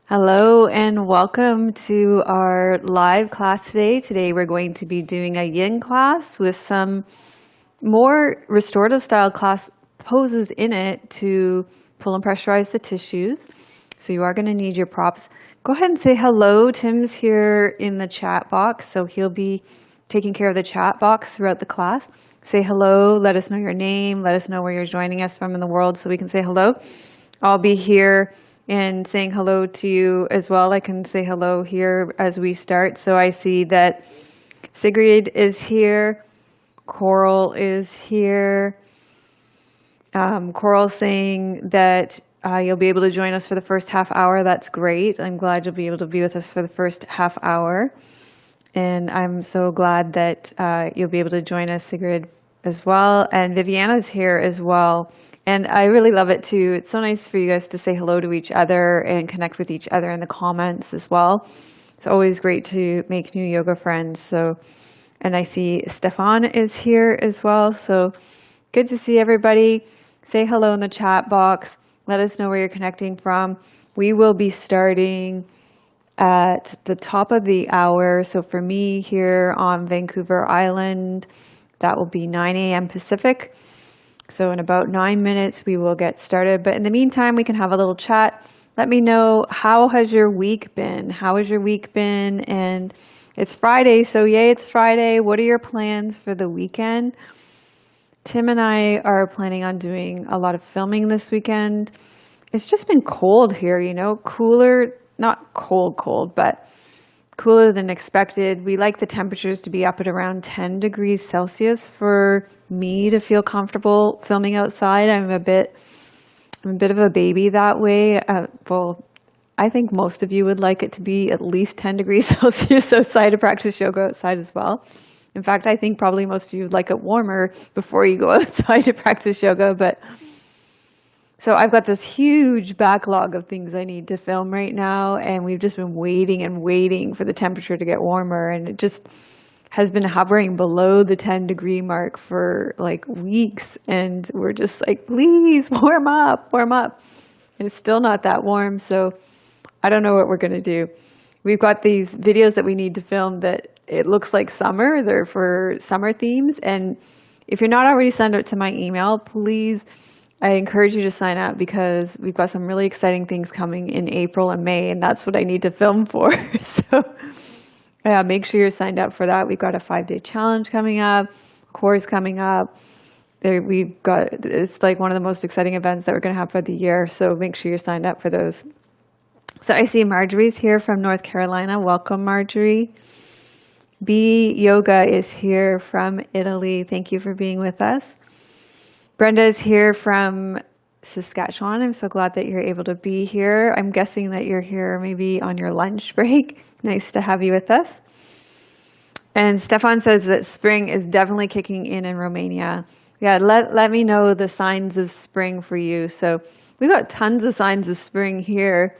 Hello and welcome to our live class today. Today we're going to be doing a yin class with some more restorative style class poses in it to pull and pressurize the tissues. So you are going to need your props. Go ahead and say hello. Tim's here in the chat box, so he'll be taking care of the chat box throughout the class. Say hello, let us know your name, let us know where you're joining us from in the world so we can say hello. I'll be here and saying hello to you as well. I can say hello here as we start. So I see that Sigrid is here, Coral is here. Coral saying that you'll be able to join us for the first half hour. That's great. I'm glad you'll be able to be with us for the first half hour. And I'm so glad that you'll be able to join us, Sigrid, as well. And Viviana's here as well. And I really love it too. It's so nice for you guys to say hello to each other and connect with each other in the comments as well. It's always great to make new yoga friends. So, and I see Stefan is here as well. So good to see everybody. Say hello in the chat box. Let us know where you're connecting from. We will be starting at the top of the hour. So for me here on Vancouver Island, that will be 9 a.m. Pacific. So in about 9 minutes, we will get started. But in the meantime, we can have a little chat. Let me know, how has your week been? How has your week been? And it's Friday, so yay, it's Friday. What are your plans for the weekend? Tim and I are planning on doing a lot of filming this weekend. It's just been cold here, you know, cooler, not cold, but cooler than expected. We like the temperatures to be up at around 10 degrees Celsius for me to feel comfortable filming outside. I'm a bit of a baby that way. Well, I think most of you would like it to be at least 10 degrees Celsius outside to practice yoga outside as well. In fact, I think probably most of you would like it warmer before you go outside to practice yoga. But so I've got this huge backlog of things I need to film right now, and we've just been waiting and waiting for the temperature to get warmer, and it just has been hovering below the 10-degree mark for like weeks, and we're just like, please warm up. And it's still not that warm, so I don't know what we're gonna do. We've got these videos that we need to film that it looks like summer. They're for summer themes, and if you're not already signed up to my email, please, I encourage you to sign up, because we've got some really exciting things coming in April and May, and that's what I need to film for. So make sure you're signed up for that. We've got a 5-day challenge coming up, course coming up. It's like one of the most exciting events that we're going to have for the year. So make sure you're signed up for those. So I see Marjorie's here from North Carolina. Welcome, Marjorie. B Yoga is here from Italy. Thank you for being with us. Brenda is here from Saskatchewan. I'm so glad that you're able to be here. I'm guessing that you're here maybe on your lunch break. Nice to have you with us. And Stefan says that spring is definitely kicking in Romania. Yeah, let me know the signs of spring for you. So we've got tons of signs of spring here.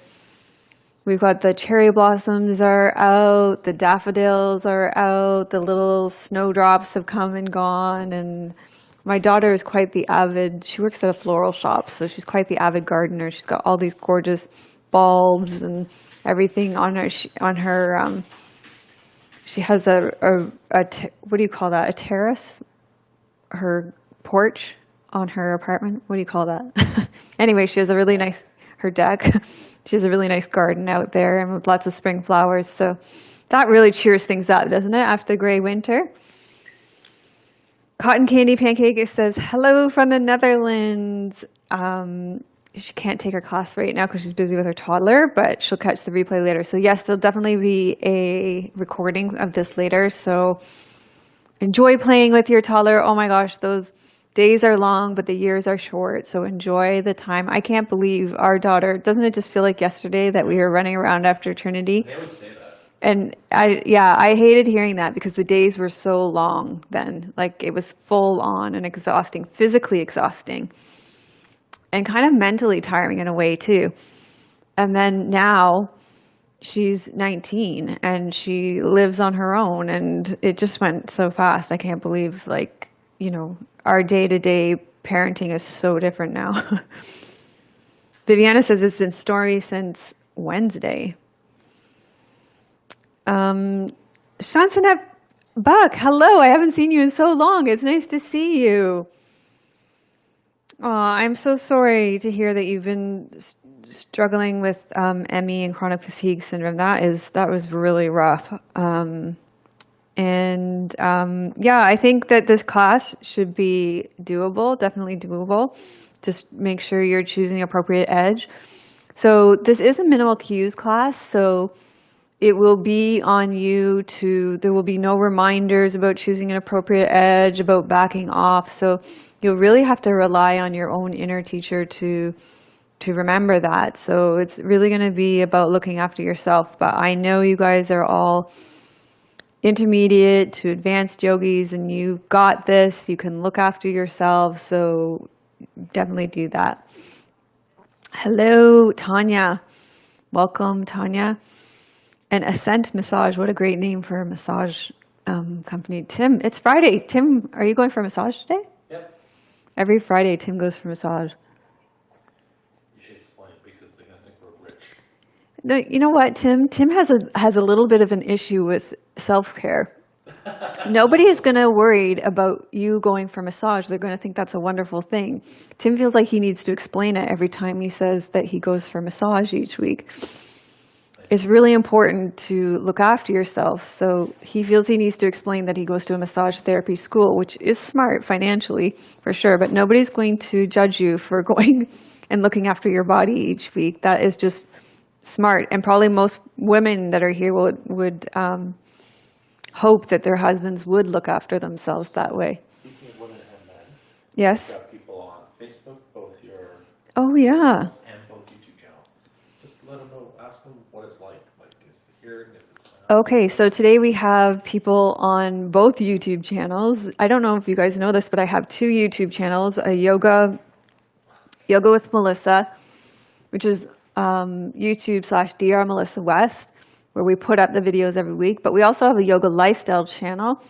We've got the cherry blossoms are out, the daffodils are out, the little snowdrops have come and gone, and my daughter is quite the avid, she works at a floral shop, so she's quite the avid gardener. She's got all these gorgeous bulbs and everything on her. She has what do you call that? A terrace? Her porch on her apartment? What do you call that? Anyway, she has a really nice, her deck. She has a really nice garden out there and with lots of spring flowers. So that really cheers things up, doesn't it, after the gray winter? Cotton Candy Pancake says, hello from the Netherlands. She can't take her class right now because she's busy with her toddler, but she'll catch the replay later. So yes, there'll definitely be a recording of this later. So enjoy playing with your toddler. Oh my gosh, those days are long, but the years are short. So enjoy the time. I can't believe our daughter, doesn't it just feel like yesterday that we were running around after Trinity? They would say that. And I hated hearing that because the days were so long then. Like it was full on and exhausting, physically exhausting, and kind of mentally tiring in a way too. And then now she's 19 and she lives on her own, and it just went so fast. I can't believe, like, you know, our day-to-day parenting is so different now. Viviana says it's been stormy since Wednesday. Shansanep Buck, hello. I haven't seen you in so long. It's nice to see you. Oh, I'm so sorry to hear that you've been struggling with ME and chronic fatigue syndrome. That was really rough. Yeah, I think that this class should be doable, definitely doable. Just make sure you're choosing appropriate edge. So this is a minimal cues class, so it will be on you there will be no reminders about choosing an appropriate edge, about backing off. So you'll really have to rely on your own inner teacher to remember that. So it's really going to be about looking after yourself. But I know you guys are all intermediate to advanced yogis and you got this. You can look after yourselves. So definitely do that. Hello, Tanya. Welcome, Tanya. And Ascent Massage, what a great name for a massage company. Tim, it's Friday. Tim, are you going for a massage today? Yep. Every Friday, Tim goes for massage. You should explain it because they're going to think we're rich. No, you know what, Tim? Tim has a little bit of an issue with self-care. Nobody is going to worried about you going for massage. They're going to think that's a wonderful thing. Tim feels like he needs to explain it every time he says that he goes for massage each week. It's really important to look after yourself. So he feels he needs to explain that he goes to a massage therapy school, which is smart financially for sure, but nobody's going to judge you for going and looking after your body each week. That is just smart. And probably most women that are here would hope that their husbands would look after themselves that way. Speaking of women and men, yes. you've got people on Facebook, both your oh yeah and both YouTube channels. Just let them know, ask them what it's like is the hearing, is it Okay, so today we have people on both YouTube channels. I don't know if you guys know this, but I have two YouTube channels, a Yoga with Melissa, which is YouTube/Dr. Melissa West, where we put up the videos every week. But we also have a yoga lifestyle channel,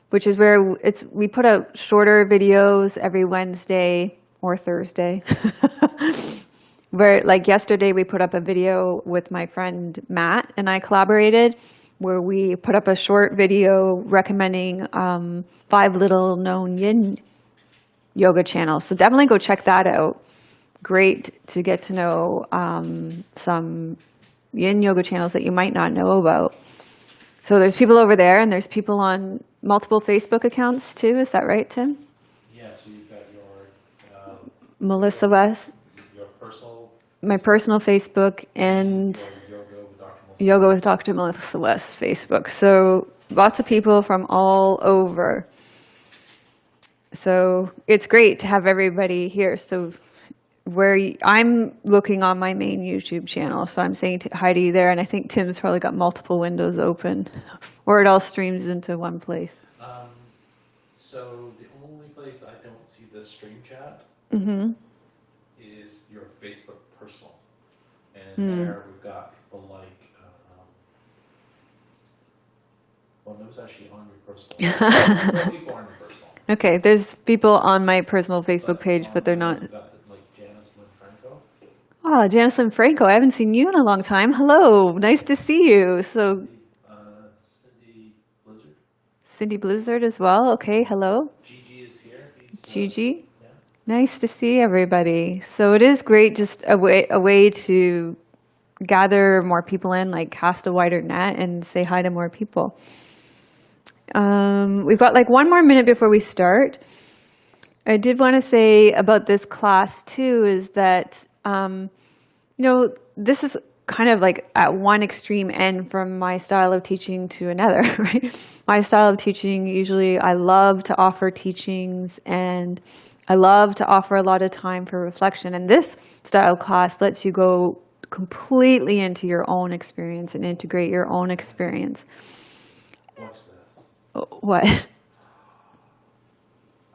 which is where we put out shorter videos every Wednesday or Thursday. Where, like yesterday, we put up a video with my friend Matt and I collaborated, where we put up a short video recommending 5 little known Yin yoga channels. So definitely go check that out. Great to get to know some Yin yoga channels that you might not know about. So there's people over there, and there's people on multiple Facebook accounts too. Is that right, Tim? Yeah, so you've got your Melissa West, your personal, my personal Facebook, and your Yoga with Dr. Melissa West Facebook. So lots of people from all over. So it's great to have everybody here. So I'm looking on my main YouTube channel, so I'm saying hi to you there, and I think Tim's probably got multiple windows open, or it all streams into one place. So the only place I don't see this stream chat is your Facebook personal, and there we've got people like, well, no, it's actually on your personal. People on your personal. Okay, there's people on my personal Facebook page, but they're not. Ah, Janice Lynn Franco, I haven't seen you in a long time. Hello, nice to see you. So, Cindy Blizzard. Cindy Blizzard as well. Okay, hello. Gigi is here. Gigi, yeah. Nice to see everybody. So it is great, just a way to gather more people in, like cast a wider net and say hi to more people. We've got like 1 more minute before we start. I did want to say about this class too, is that this is kind of like at one extreme end from my style of teaching to another, right? My style of teaching, usually I love to offer teachings and I love to offer a lot of time for reflection. And this style class lets you go completely into your own experience and integrate your own experience. Watch this. What?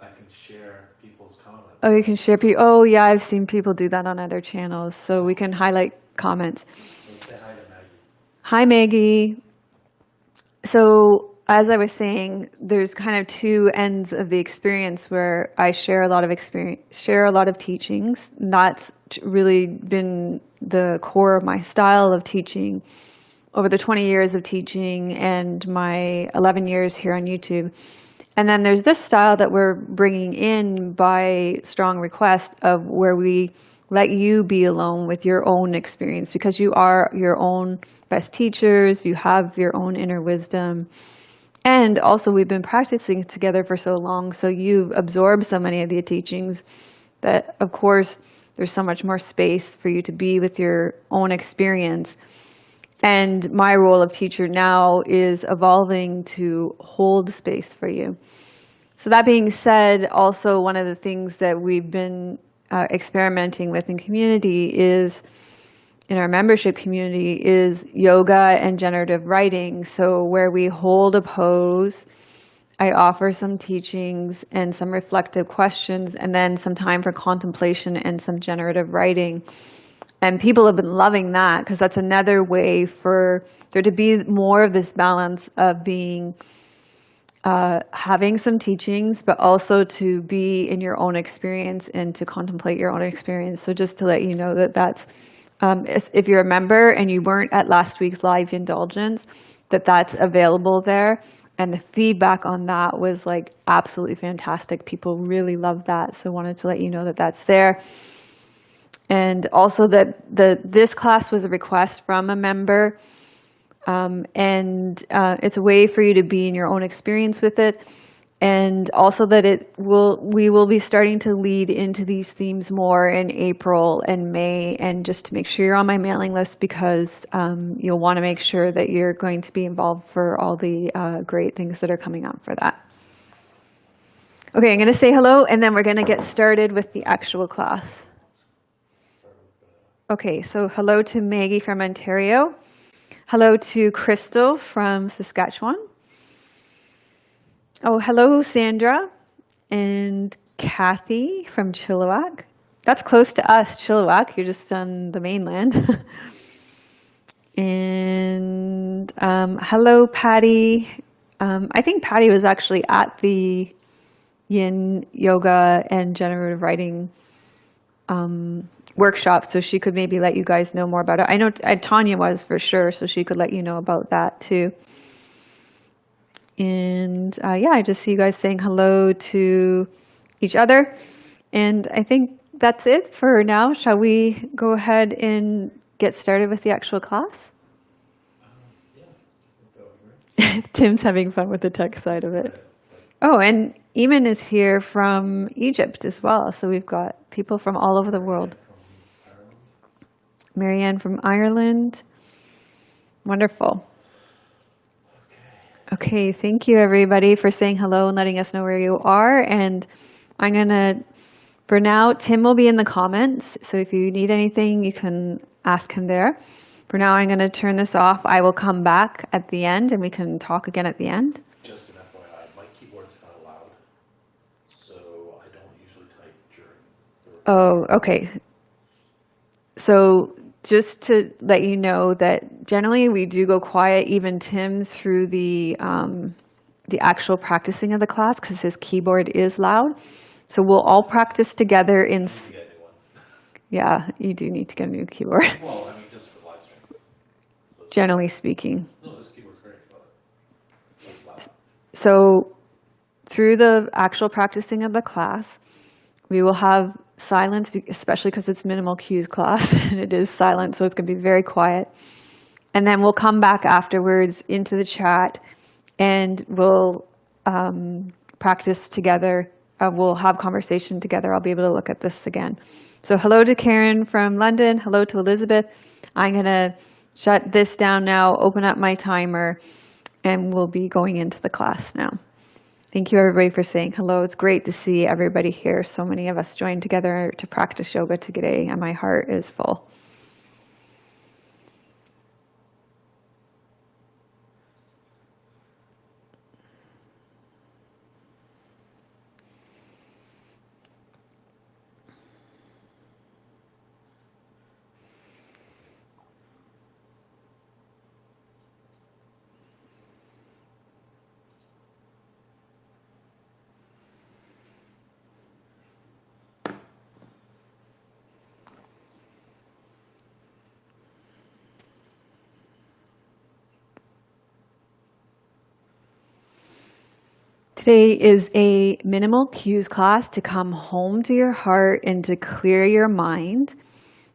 I can share people's comments. Oh, you can share people. Oh, yeah, I've seen people do that on other channels. So we can highlight comments. Say hi to Maggie. Hi, Maggie. So as I was saying, there's kind of 2 ends of the experience where I share a lot of teachings. That's really been the core of my style of teaching over the 20 years of teaching and my 11 years here on YouTube. And then there's this style that we're bringing in by strong request of where we let you be alone with your own experience, because you are your own best teachers, you have your own inner wisdom. And also we've been practicing together for so long, so you've absorbed so many of the teachings that, of course, there's so much more space for you to be with your own experience. And my role of teacher now is evolving to hold space for you. So that being said, also one of the things that we've been experimenting with in community is, in our membership community, is yoga and generative writing. So where we hold a pose, I offer some teachings and some reflective questions, and then some time for contemplation and some generative writing. And people have been loving that, because that's another way for there to be more of this balance of being, having some teachings, but also to be in your own experience and to contemplate your own experience. So just to let you know that that's, if you're a member and you weren't at last week's live indulgence, that's available there. And the feedback on that was like absolutely fantastic. People really loved that. So wanted to let you know that that's there. And also that this class was a request from a member, and it's a way for you to be in your own experience with it, and also that we will be starting to lead into these themes more in April and May, and just to make sure you're on my mailing list, because you'll want to make sure that you're going to be involved for all the great things that are coming up for that. Okay, I'm going to say hello, and then we're going to get started with the actual class. Okay, so hello to Maggie from Ontario. Hello to Crystal from Saskatchewan. Oh, hello, Sandra and Kathy from Chilliwack. That's close to us, Chilliwack. You're just on the mainland. And hello, Patty. I think Patty was actually at the Yin Yoga and Generative Writing workshop, so she could maybe let you guys know more about it. I know Tanya was for sure, so she could let you know about that too. And yeah, I just see you guys saying hello to each other. And I think that's it for now. Shall we go ahead and get started with the actual class? Yeah. Tim's having fun with the tech side of it. Oh, and Eamon is here from Egypt as well. So we've got people from all over the world. Marianne from Ireland. Wonderful. Okay, thank you everybody for saying hello and letting us know where you are. And I'm gonna, for now, Tim will be in the comments. So if you need anything, you can ask him there. For now, I'm gonna turn this off. I will come back at the end and we can talk again at the end. Just an FYI, my keyboard's kind of loud, so I don't usually type during the recording. Oh, okay. So just to let you know that generally we do go quiet, even Tim, through the actual practicing of the class, because his keyboard is loud. So we'll all practice together in. You get a new one. Yeah, you do need to get a new keyboard. Well, I mean, just for live streams. So Generally speaking. no, this keyboard's great, but it's loud. So through the actual practicing of the class, we will have silence, especially because it's minimal cues class and it is silent, so it's going to be very quiet. And then we'll come back afterwards into the chat and we'll practice together. We'll have conversation together. I'll be able to look at this again. So hello to Karen from London. Hello to Elizabeth. I'm going to shut this down now, open up my timer, and we'll be going into the class now. Thank you everybody for saying hello. It's great to see everybody here. So many of us joined together to practice yoga today, and my heart is full. Today is a minimal cues class to come home to your heart and to clear your mind.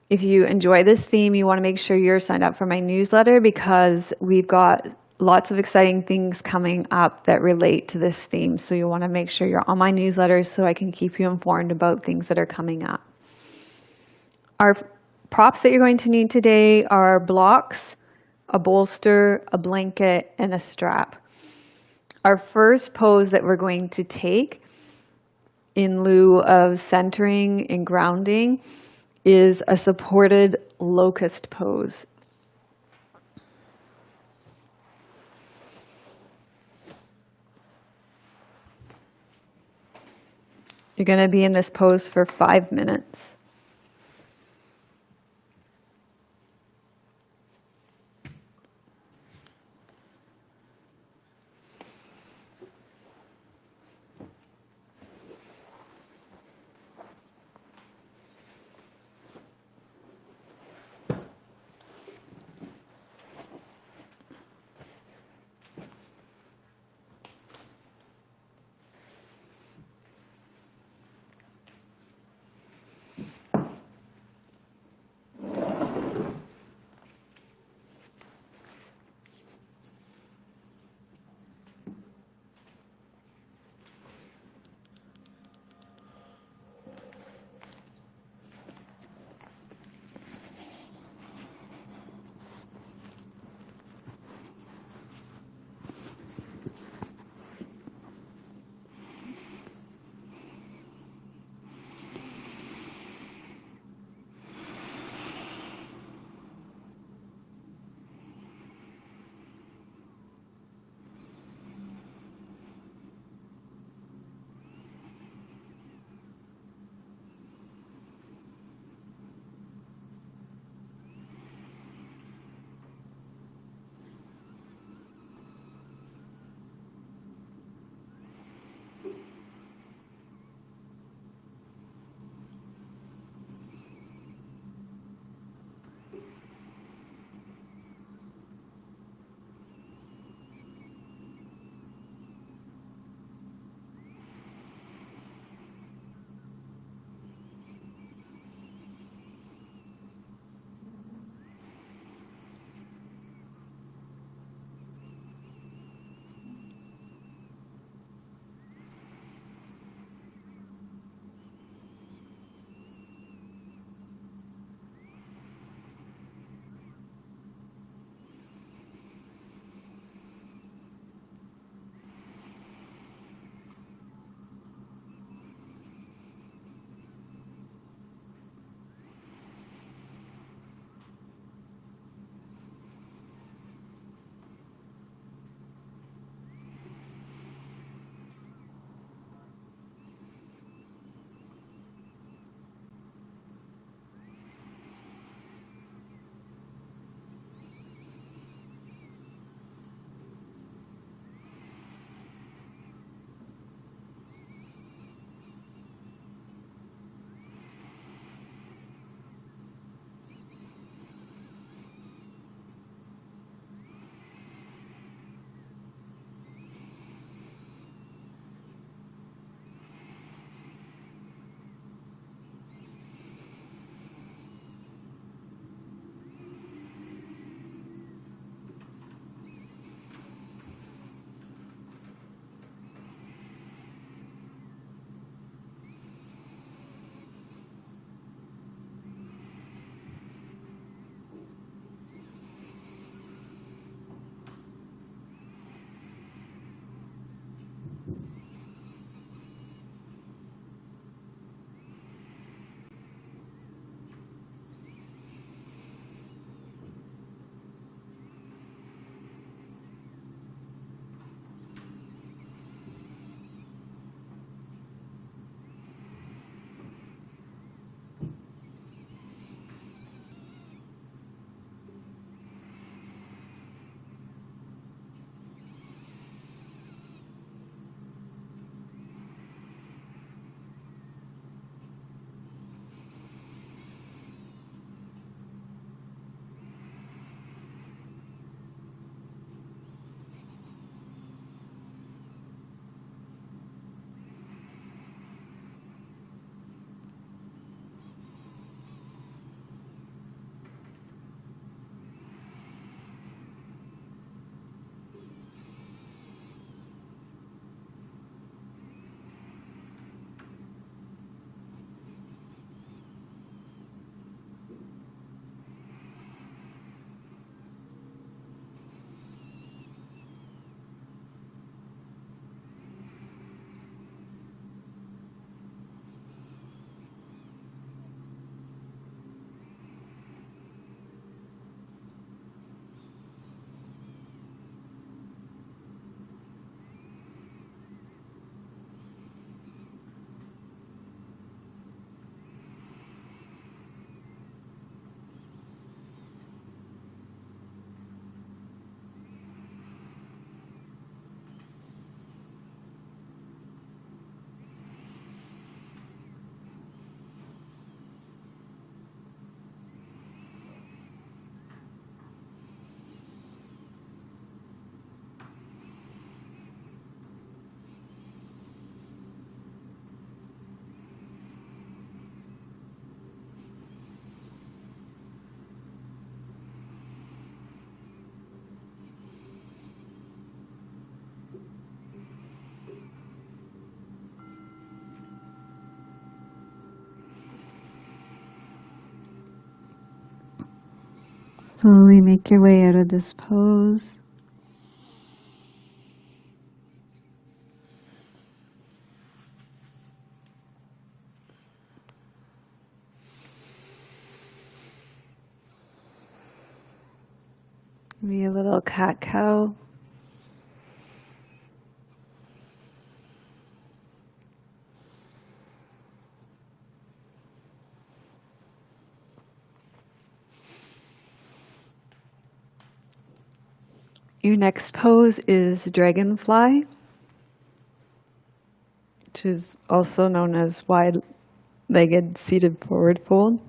If you enjoy this theme, you want to make sure you're signed up for my newsletter because we've got lots of exciting things coming up that relate to this theme. So you want to make sure you're on my newsletter so I can keep you informed about things that are coming up. Our props that you're going to need today are blocks, a bolster, a blanket, and a strap. Our first pose that we're going to take in lieu of centering and grounding is a supported locust pose. You're going to be in this pose for 5 minutes. Slowly make your way out of this pose. Be a little cat-cow. Your next pose is Dragonfly, which is also known as wide-legged seated forward fold.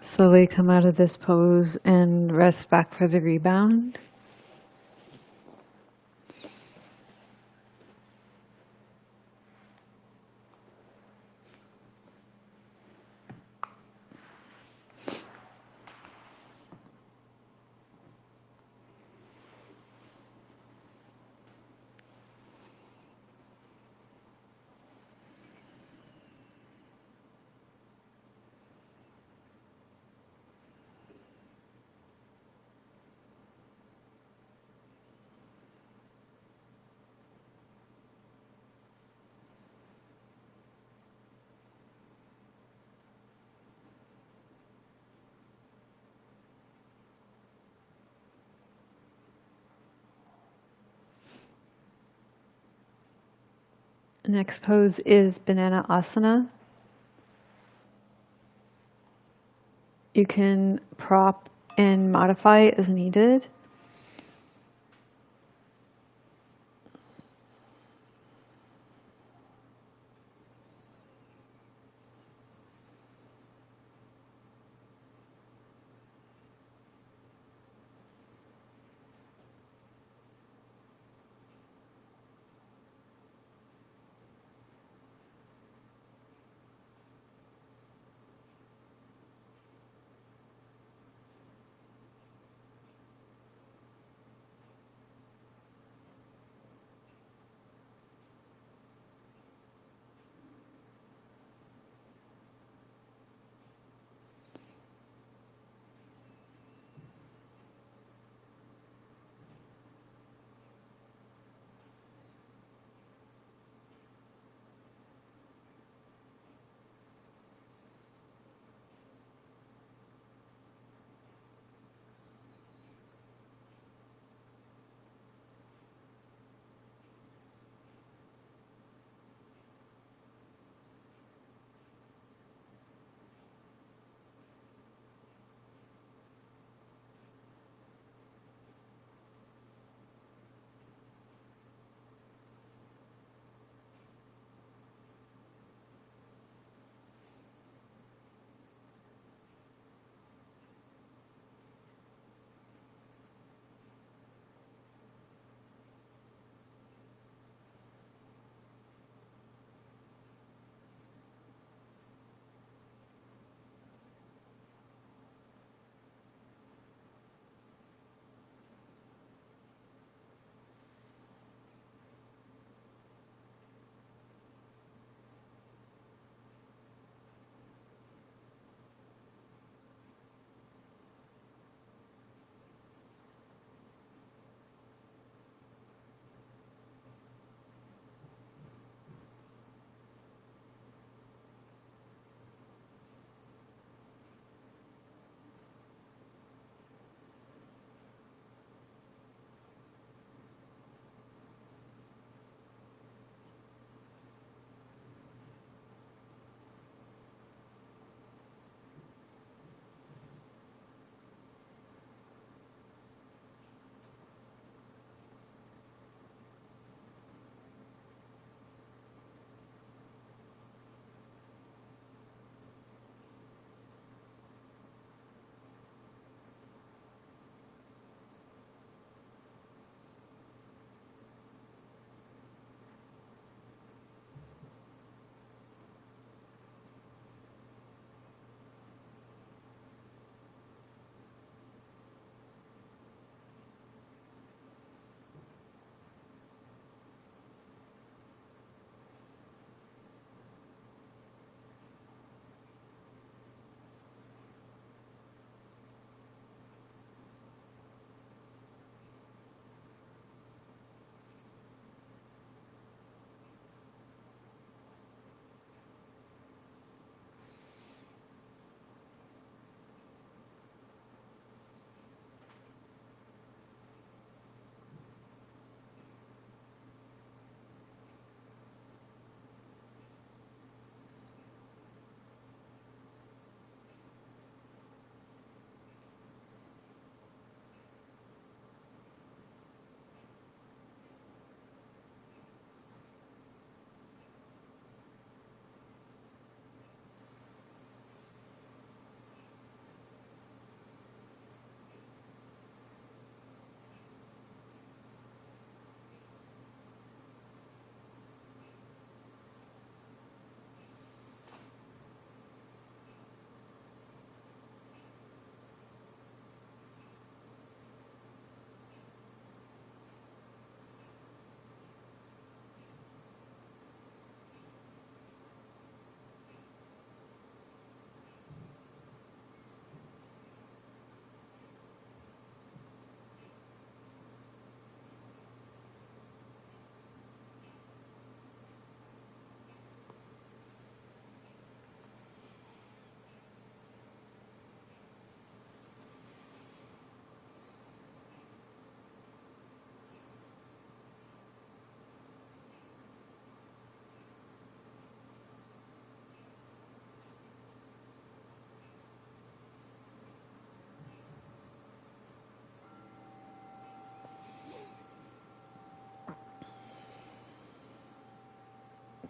Slowly come out of this pose and rest back for the rebound. Next pose is BANANASANA. You can prop and modify as needed.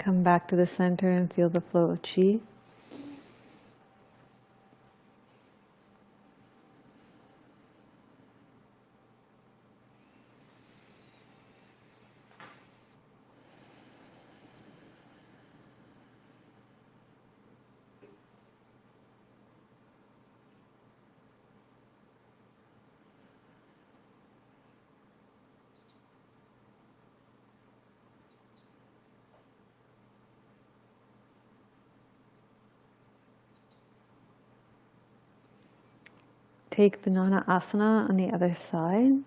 Come back to the center and feel the flow of chi. Take BANANASANA on the other side.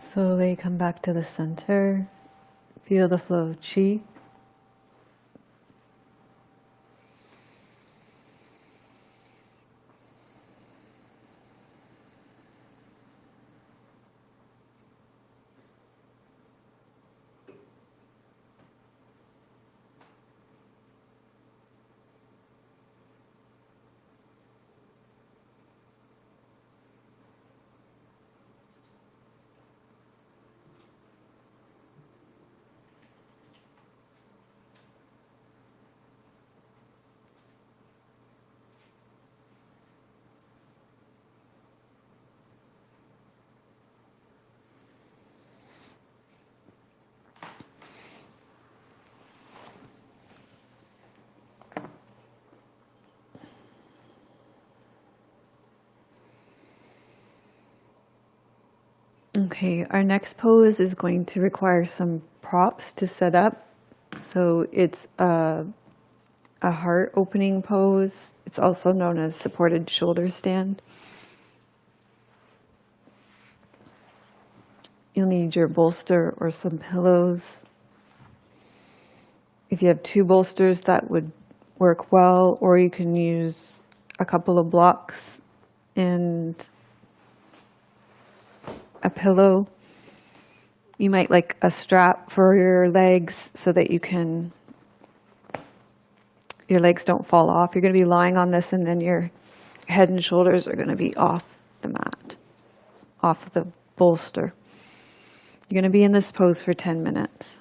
Slowly come back to the center. Feel the flow of chi. Okay, our next pose is going to require some props to set up. So it's a heart opening pose. It's also known as supported shoulder stand. You'll need your bolster or some pillows. If you have two bolsters, that would work well, or you can use a couple of blocks and a pillow. You might like a strap for your legs so that your legs don't fall off. You're going to be lying on this and then your head and shoulders are going to be off the mat, off the bolster. You're going to be in this pose for 10 minutes.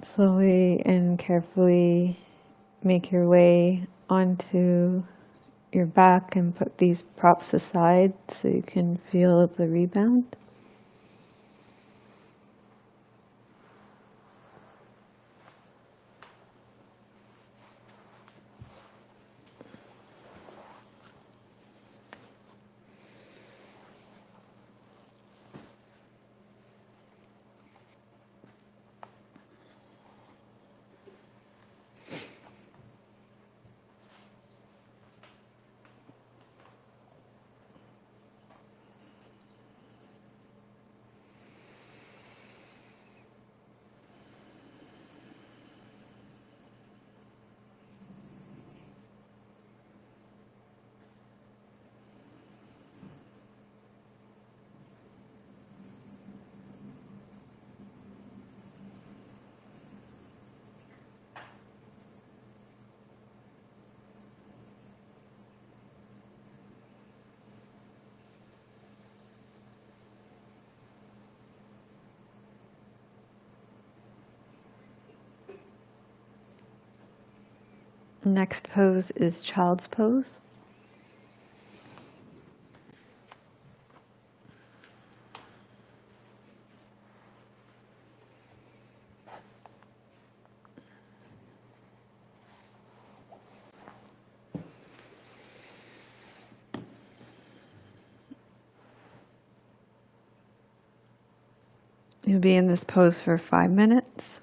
Slowly and carefully make your way onto your back and put these props aside so you can feel the rebound. Next pose is child's pose. You'll be in this pose for 5 minutes.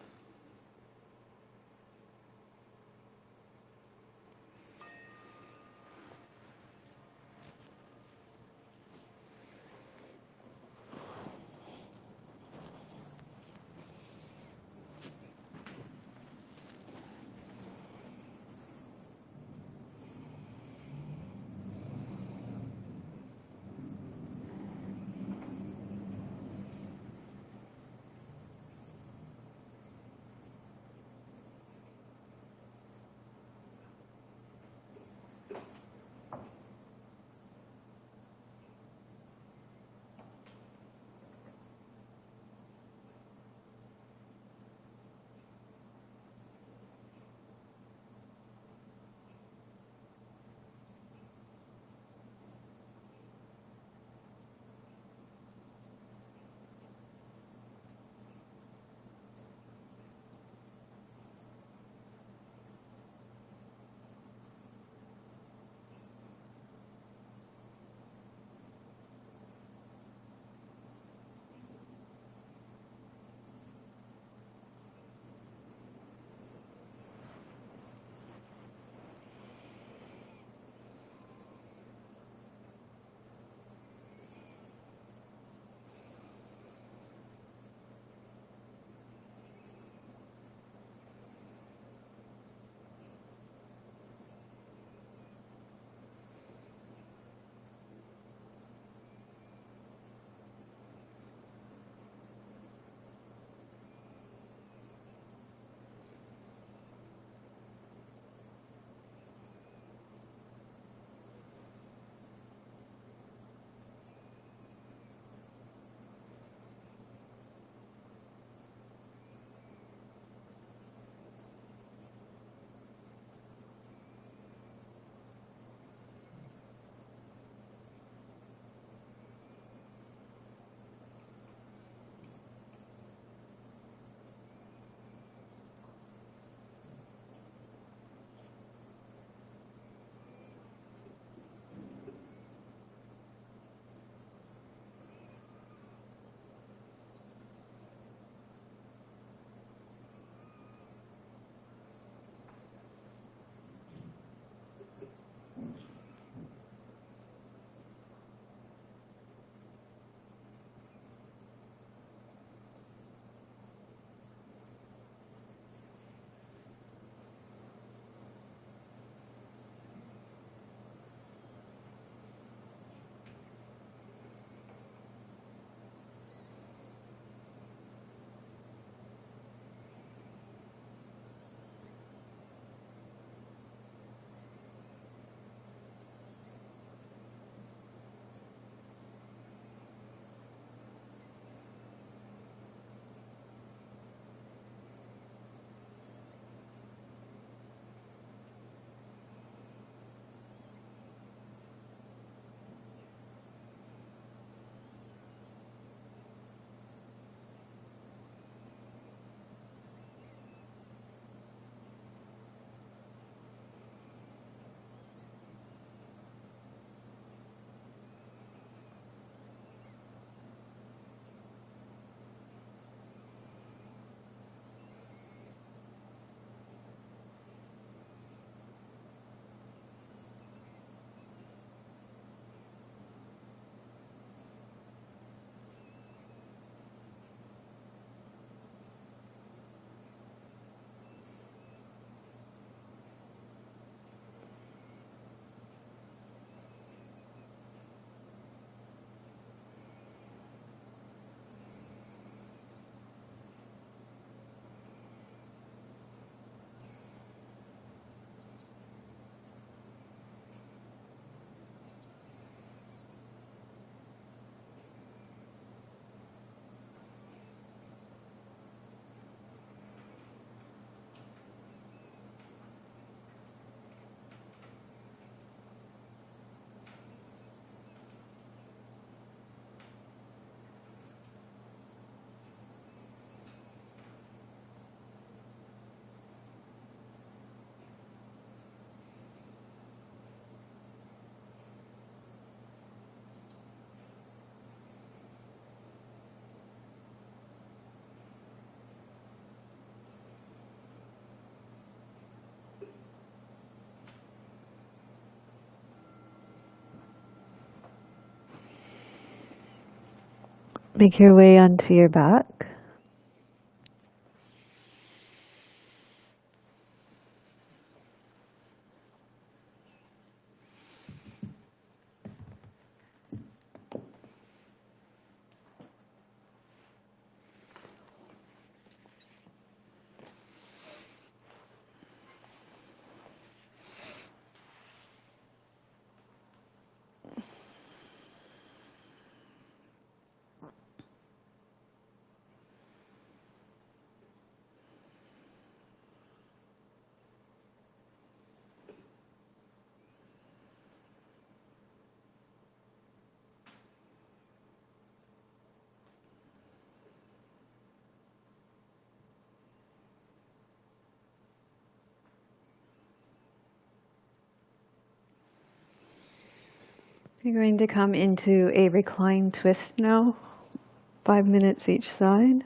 Make your way onto your back. You're going to come into a reclined twist now, 5 minutes each side.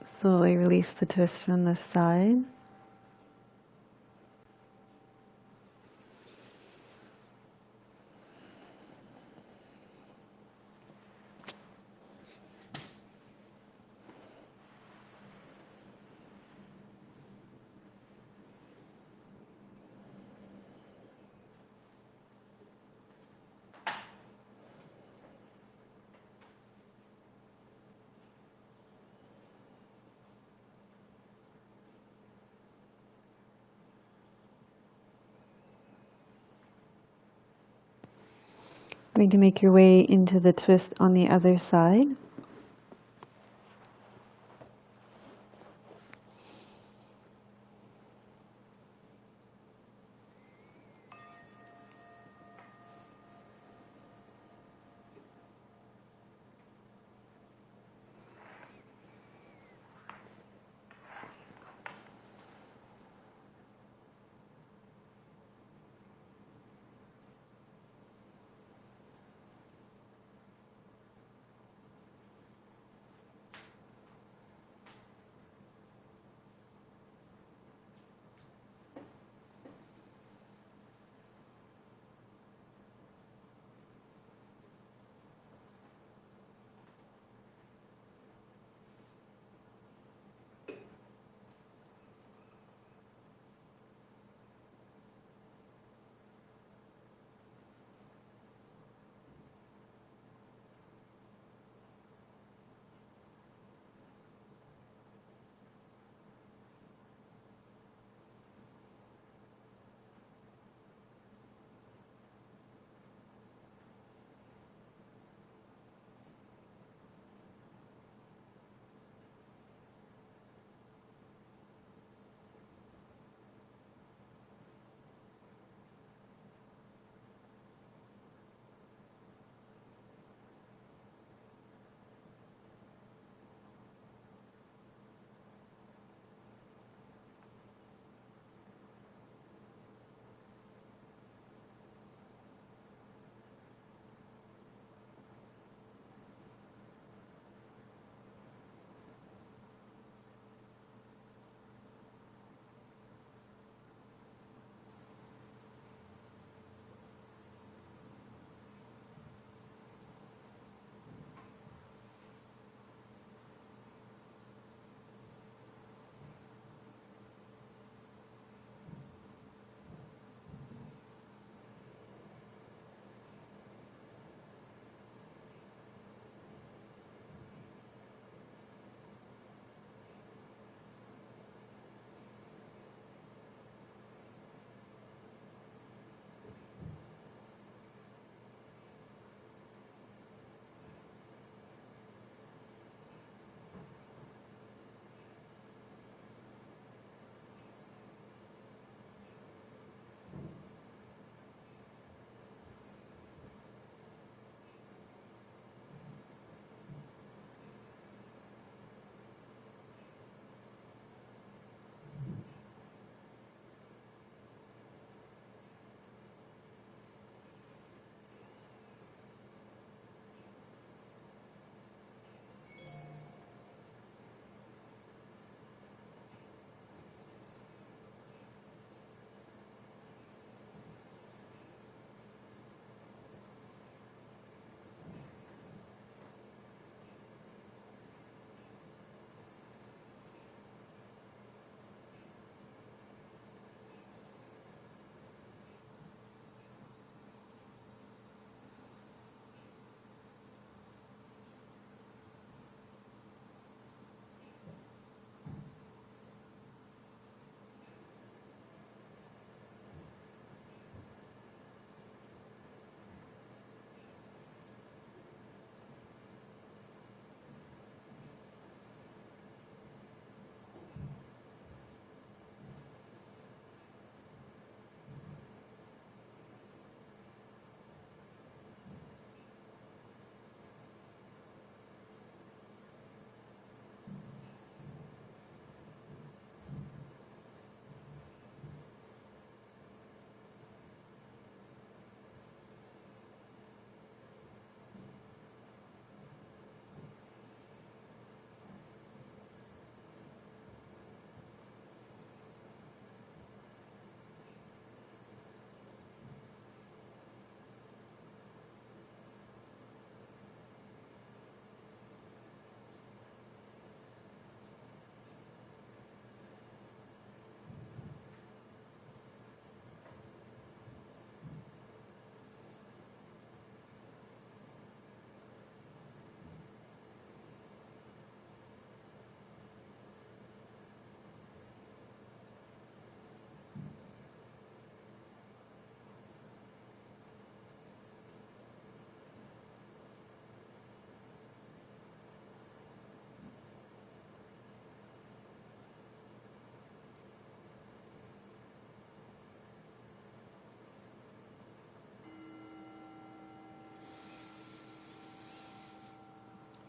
Slowly release the twist from this side. Going to make your way into the twist on the other side.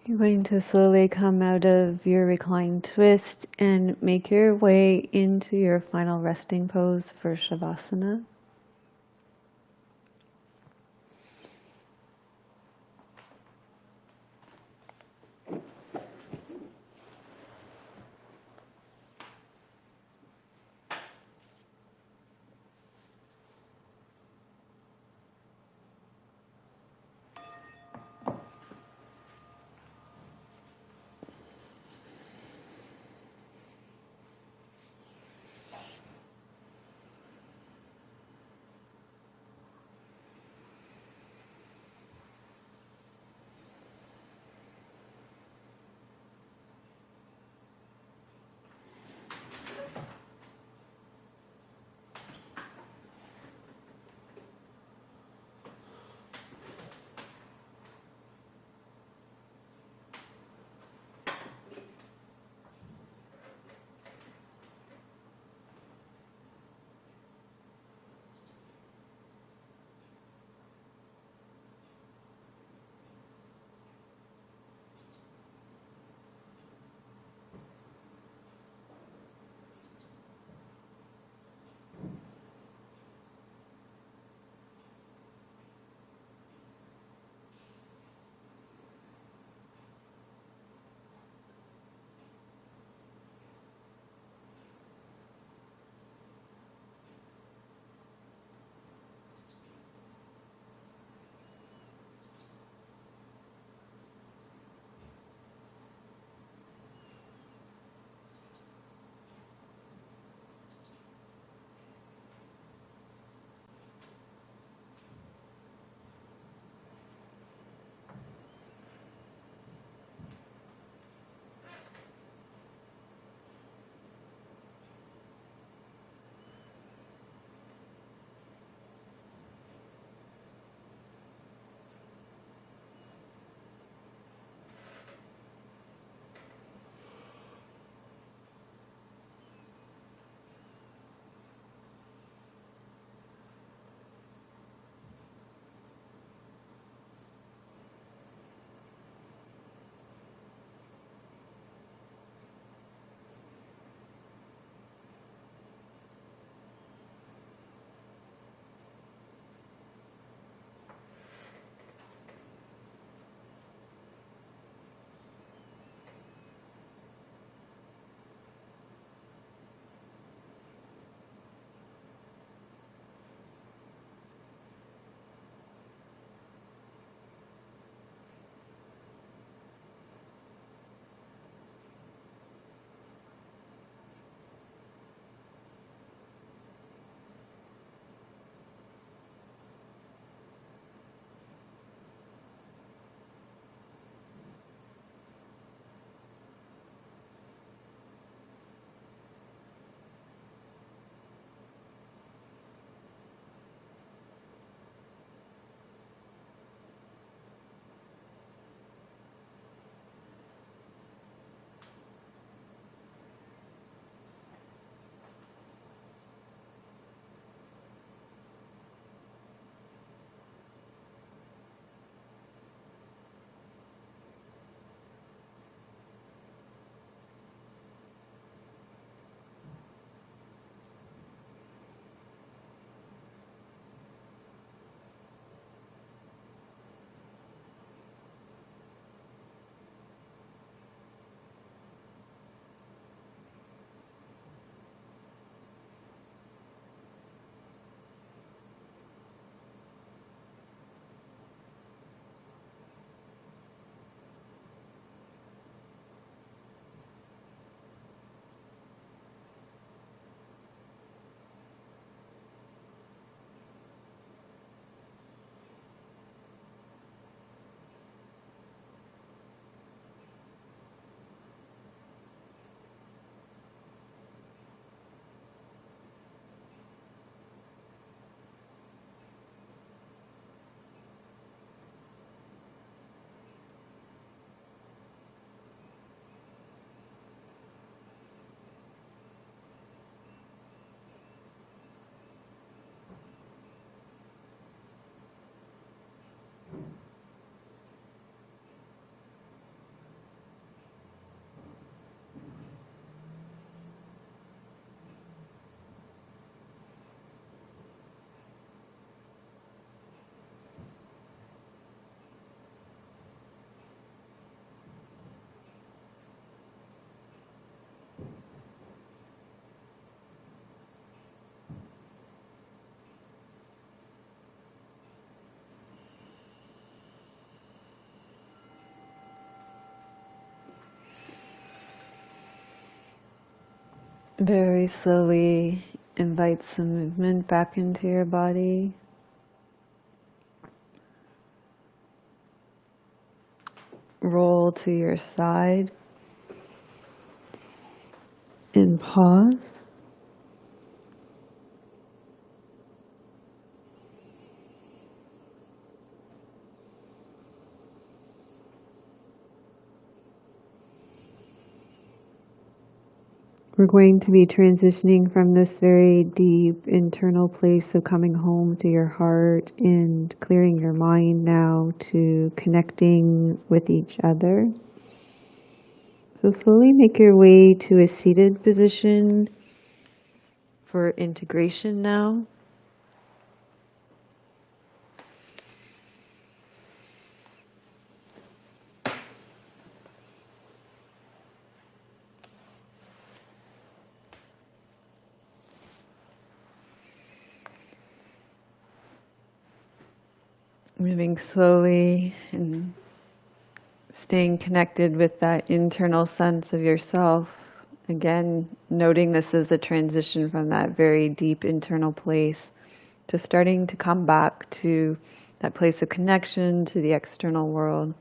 You're going to slowly come out of your reclined twist and make your way into your final resting pose for Shavasana. Very slowly invite some movement back into your body. Roll to your side and pause. We're going to be transitioning from this very deep internal place of coming home to your heart and clearing your mind now to connecting with each other. So slowly make your way to a seated position for integration now. Moving slowly and staying connected with that internal sense of yourself. Again, noting this as a transition from that very deep internal place to starting to come back to that place of connection to the external world.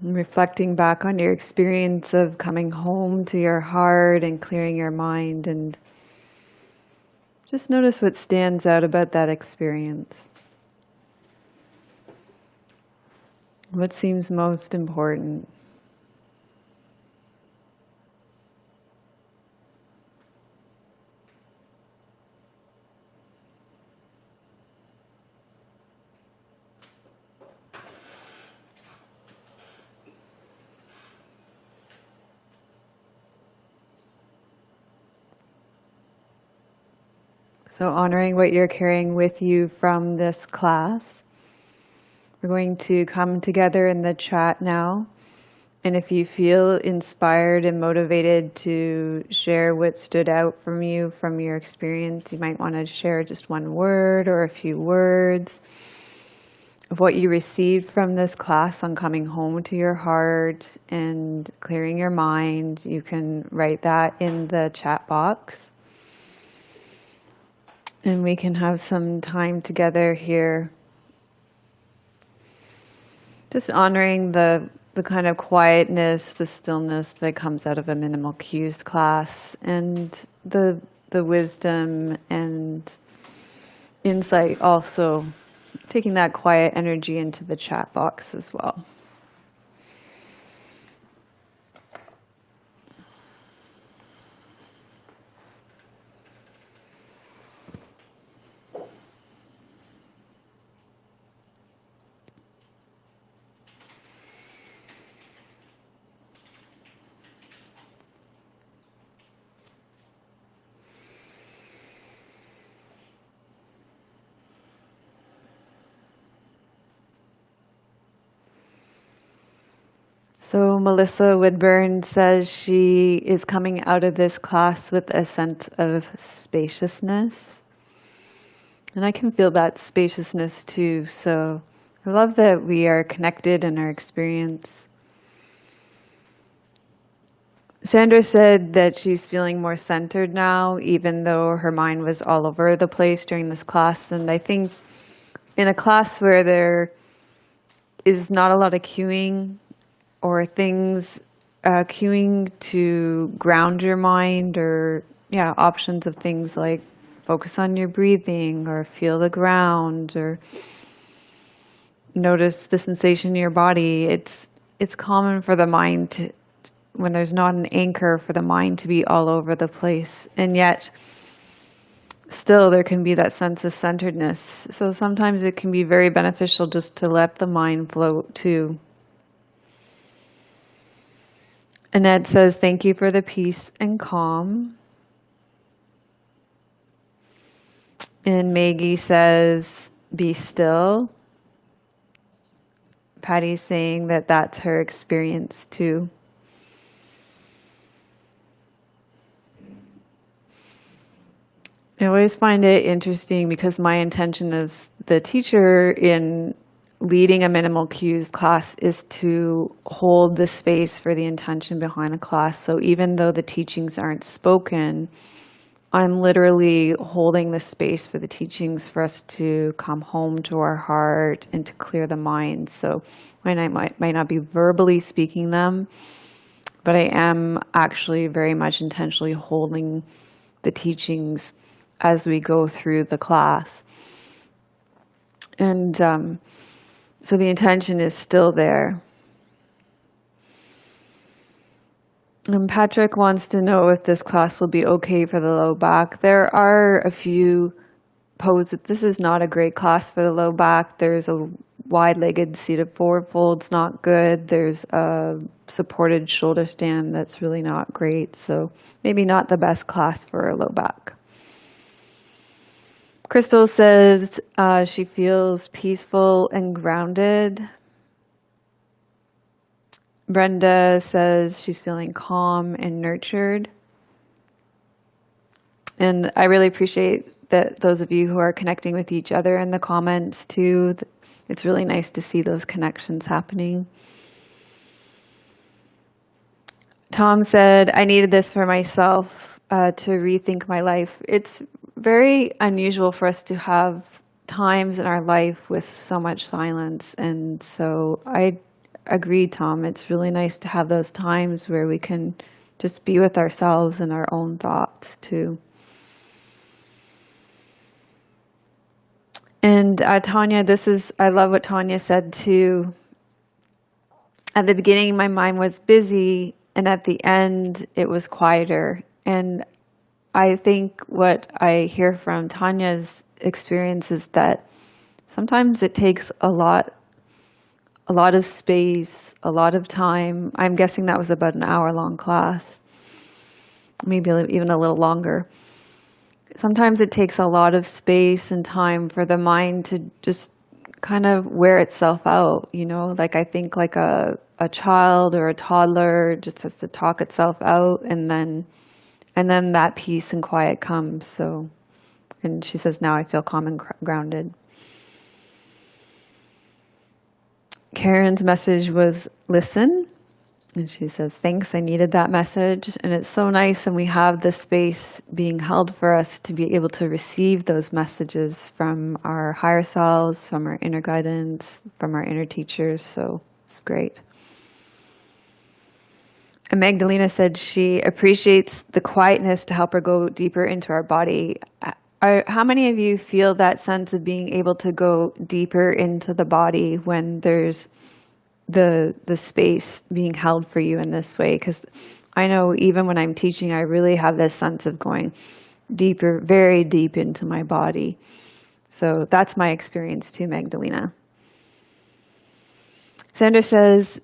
And reflecting back on your experience of coming home to your heart and clearing your mind, and just notice what stands out about that experience. What seems most important? So honoring what you're carrying with you from this class. We're going to come together in the chat now. And if you feel inspired and motivated to share what stood out from you from your experience, you might want to share just one word or a few words of what you received from this class on coming home to your heart and clearing your mind. You can write that in the chat box. And we can have some time together here. Just honoring the kind of quietness, the stillness that comes out of a minimal cues class, and the wisdom and insight also, taking that quiet energy into the chat box as well. So Melissa Woodburn says she is coming out of this class with a sense of spaciousness. And I can feel that spaciousness too. So I love that we are connected in our experience. Sandra said that she's feeling more centered now, even though her mind was all over the place during this class. And I think in a class where there is not a lot of cueing, or things cueing to ground your mind, or options of things like focus on your breathing or feel the ground or notice the sensation in your body. It's common for the mind to, when there's not an anchor, for the mind to be all over the place, and yet still there can be that sense of centeredness. So sometimes it can be very beneficial just to let the mind float too. Annette says, thank you for the peace and calm. And Maggie says, be still. Patty's saying that that's her experience too. I always find it interesting because my intention as the teacher in leading a minimal cues class is to hold the space for the intention behind the class. So even though the teachings aren't spoken, I'm literally holding the space for the teachings for us to come home to our heart and to clear the mind. So when I might not be verbally speaking them, but I am actually very much intentionally holding the teachings as we go through the class. And so the intention is still there. And Patrick wants to know if this class will be okay for the low back. There are a few poses. This is not a great class for the low back. There's a wide-legged seated forward fold's not good. There's a supported shoulder stand that's really not great. So maybe not the best class for a low back. Crystal says she feels peaceful and grounded. Brenda says she's feeling calm and nurtured. And I really appreciate that those of you who are connecting with each other in the comments too. It's really nice to see those connections happening. Tom said, I needed this for myself to rethink my life. It's very unusual for us to have times in our life with so much silence. And so I agree, Tom. It's really nice to have those times where we can just be with ourselves and our own thoughts too. And Tanya, I love what Tanya said too. At the beginning, my mind was busy, and at the end, it was quieter. And I think what I hear from Tanya's experience is that sometimes it takes a lot of space, a lot of time. I'm guessing that was about an hour-long class, maybe even a little longer. Sometimes it takes a lot of space and time for the mind to just kind of wear itself out, you know? Like I think like a child or a toddler just has to talk itself out, and then that peace and quiet comes. So, and she says, now I feel calm and grounded. Karen's message was listen. And she says, thanks, I needed that message. And it's so nice when we have the space being held for us to be able to receive those messages from our higher selves, from our inner guidance, from our inner teachers. So it's great. And Magdalena said she appreciates the quietness to help her go deeper into our body. How many of you feel that sense of being able to go deeper into the body when there's the space being held for you in this way? Because I know even when I'm teaching, I really have this sense of going deeper, very deep into my body. So that's my experience too, Magdalena. Sandra says,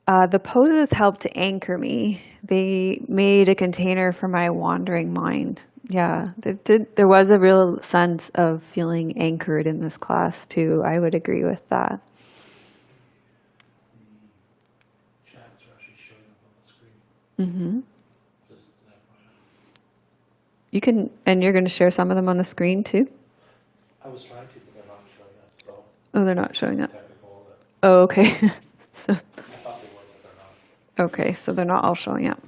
the poses helped to anchor me. They made a container for my wandering mind. Yeah, there was a real sense of feeling anchored in this class too. I would agree with that. The chats are actually showing up on the screen. Mm-hmm. Just an FYI. You can, and you're going to share some of them on the screen too? I was trying to, but they're not showing up. So Oh, they're not showing up. technical that Oh, okay. So, I thought they were, but they're not. okay, so they're not all showing up.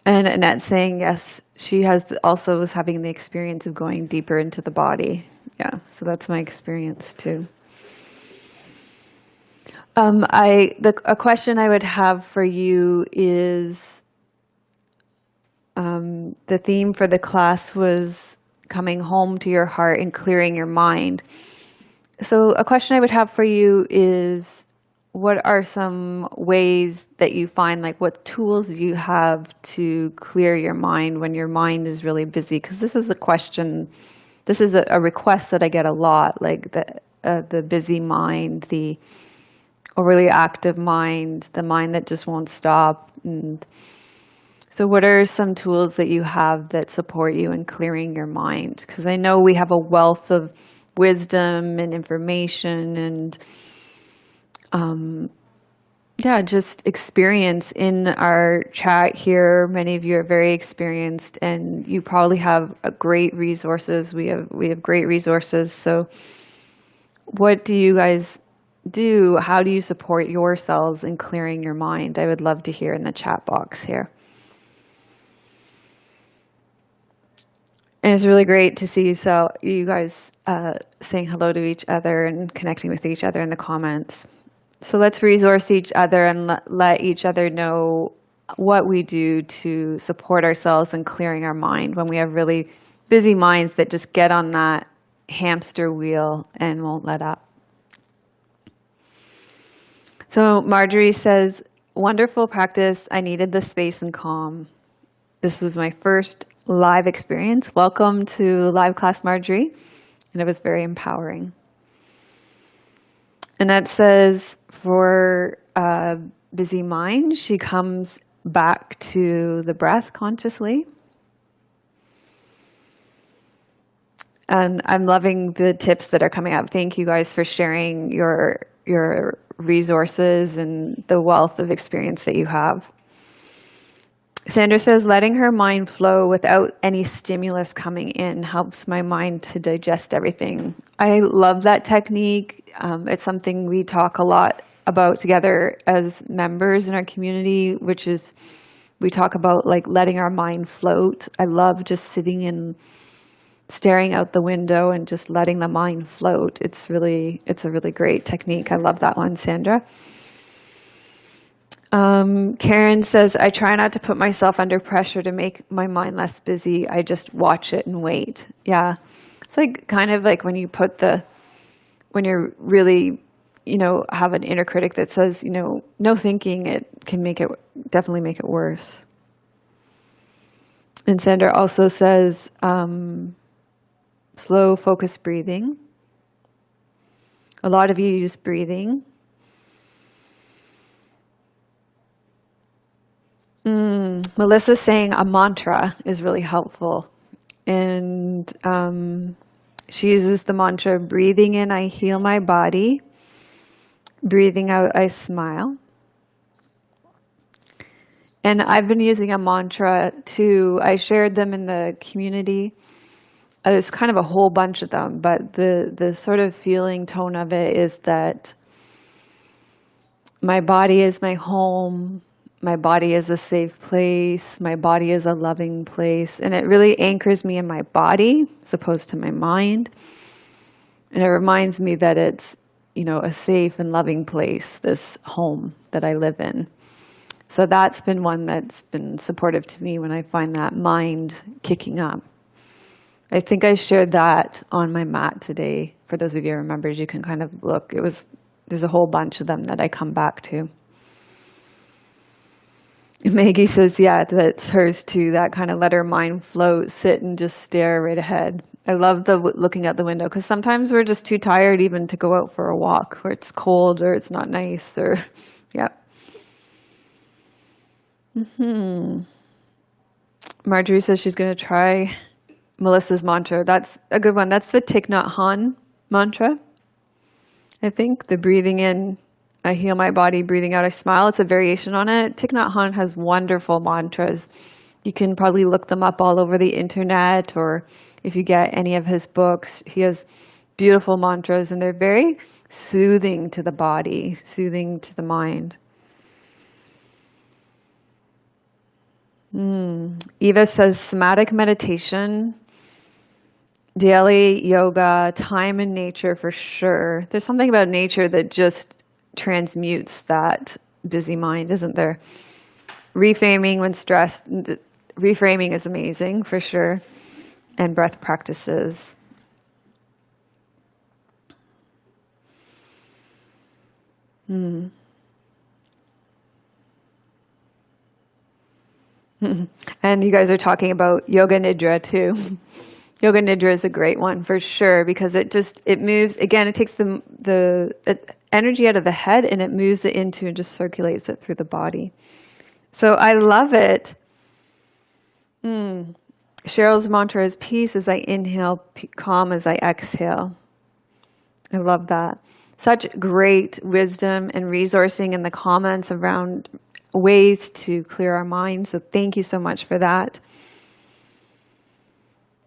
And Annette's saying, yes, she also was having the experience of going deeper into the body. Yeah, so that's my experience too. A question I would have for you is, the theme for the class was coming home to your heart and clearing your mind. So a question I would have for you is, what are some ways that you find, like what tools do you have to clear your mind when your mind is really busy? Because this is a question, this is a request that I get a lot, like the busy mind, the overly active mind, the mind that just won't stop. And so what are some tools that you have that support you in clearing your mind? Because I know we have a wealth of wisdom and information and just experience in our chat here. Many of you are very experienced, and you probably have great resources. We have great resources. So what do you guys do? How do you support yourselves in clearing your mind? I would love to hear in the chat box here. And it's really great to see you guys saying hello to each other and connecting with each other in the comments. So let's resource each other and let each other know what we do to support ourselves in clearing our mind when we have really busy minds that just get on that hamster wheel and won't let up. So Marjorie says, wonderful practice. I needed the space and calm. This was my first live experience. Welcome to live class, Marjorie. And it was very empowering. Annette says, for a busy mind, she comes back to the breath consciously. And I'm loving the tips that are coming up. Thank you guys for sharing your resources and the wealth of experience that you have. Sandra says, letting her mind flow without any stimulus coming in helps my mind to digest everything. I love that technique. It's something we talk a lot about together as members in our community, which is we talk about like letting our mind float. I love just sitting and staring out the window and just letting the mind float. It's a really great technique. I love that one, Sandra. Karen says, I try not to put myself under pressure to make my mind less busy. I just watch it and wait. Yeah. It's like kind of like when when you're really, have an inner critic that says, no thinking, it can definitely make it worse. And Sandra also says, slow, focused breathing. A lot of you use breathing. Melissa's saying a mantra is really helpful. And she uses the mantra, breathing in, I heal my body. Breathing out, I smile. And I've been using a mantra too. I shared them in the community. There's kind of a whole bunch of them, but the sort of feeling tone of it is that my body is my home. My body is a safe place. My body is a loving place. And it really anchors me in my body as opposed to my mind. And it reminds me that it's, a safe and loving place, this home that I live in. So that's been one that's been supportive to me when I find that mind kicking up. I think I shared that on my mat today. For those of you who remember, you can kind of look. There's a whole bunch of them that I come back to. Maggie says, yeah, that's hers too. That kind of let her mind float, sit and just stare right ahead. I love the looking out the window because sometimes we're just too tired even to go out for a walk where it's cold or it's not nice or, yeah. Marjorie says she's going to try Melissa's mantra. That's a good one. That's the Thich Nhat Hanh mantra. I think the breathing in, I heal my body, breathing out, I smile. It's a variation on it. Thich Nhat Hanh has wonderful mantras. You can probably look them up all over the internet, or if you get any of his books, he has beautiful mantras, and they're very soothing to the body, soothing to the mind. Eva says somatic meditation, daily yoga, time in nature for sure. There's something about nature that just transmutes that busy mind, isn't there? Reframing when stressed. Reframing is amazing for sure. And breath practices. And you guys are talking about yoga nidra too. Yoga nidra is a great one for sure because it moves, again, it takes the energy out of the head and it moves it into and just circulates it through the body. So I love it. Cheryl's mantra is peace as I inhale, calm as I exhale. I love that. Such great wisdom and resourcing in the comments around ways to clear our minds. So thank you so much for that.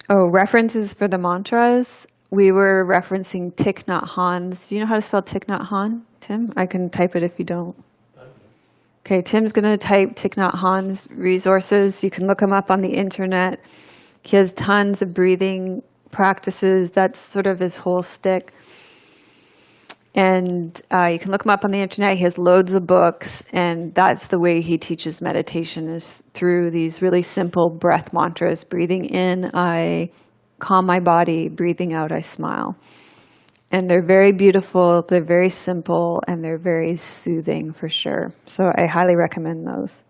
Oh, references for the mantras. we were referencing Thich Nhat Hanh's. Do you know how to spell Thich Nhat Hanh, Tim? I can type it if you don't. Okay, Tim's going to type Thich Nhat Hanh's resources. You can look him up on the internet. He has tons of breathing practices. That's sort of his whole stick. And you can look him up on the internet. He has loads of books, and that's the way he teaches meditation, is through these really simple breath mantras. Breathing in, I calm my body. Breathing out, I smile. And they're very beautiful, they're very simple, and they're very soothing for sure. So I highly recommend those.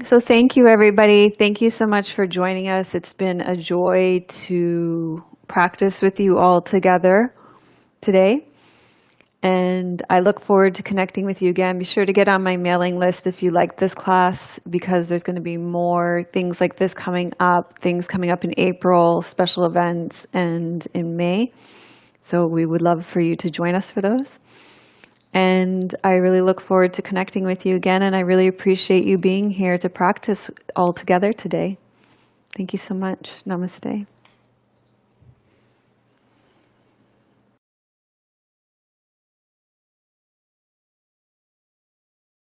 So thank you, everybody. Thank you so much for joining us. It's been a joy to practice with you all together today. And I look forward to connecting with you again. Be sure to get on my mailing list if you like this class, because there's going to be more things like this coming up, things coming up in April, special events, and in May. So we would love for you to join us for those. And I really look forward to connecting with you again, and I really appreciate you being here to practice all together today. Thank you so much. Namaste.